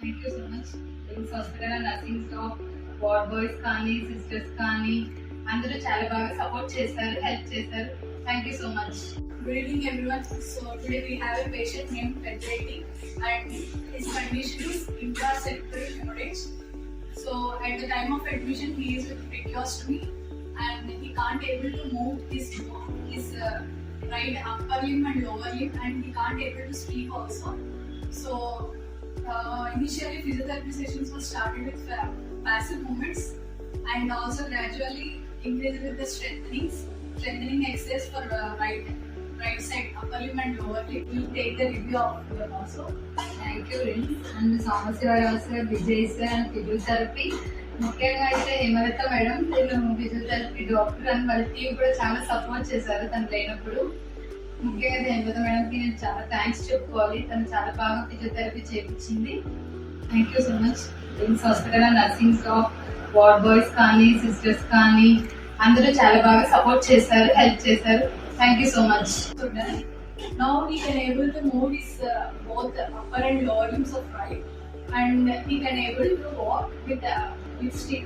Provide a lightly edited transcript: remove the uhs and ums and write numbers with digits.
Thank you so much. RIMS hospital nursing staff, ward boys కానీ sisters కానీ అందరూ చాలా బాగా సపోర్ట్ చేశారు, హెల్ప్ చేశారు. Thank you so much. Good evening, everyone. So today we have a patient named Pedrati, and his condition is intracerebral hemorrhage. So at the time of admission, he is with tracheostomy, and he can't able to move his right upper limb and lower limb, and he can't able to speak also. So initially physiotherapy sessions were started with passive movements, and also gradually increased with the strengthening exercise for right side upper limb and lower limb. We'll take the review of them also. Thank you RIMS and Sambasivarao sir, Vijay sir and physiotherapy. ముఖ్యంగా అయితే Hemalatha madam, నేను physiotherapy doctor అని వాళ్ళ team కూడా చాలా support చేశారు తను లేనప్పుడు. ముఖ్యంగా హేమలత మేడంకి నేను చాలా థ్యాంక్స్ చెప్పుకోవాలి. తను చాలా బాగా ఫిజియోథెరపీ చేయించింది. Thank you so much. RIMS hospital nursing staff, ward boys కానీ సిస్టర్స్ కానీ అందరూ చాలా బాగా సపోర్ట్ చేశారు, హెల్ప్ చేశారు. Thank you so much. So then, now he can able to move his both upper and lower limbs of right, and he can able to walk with stick.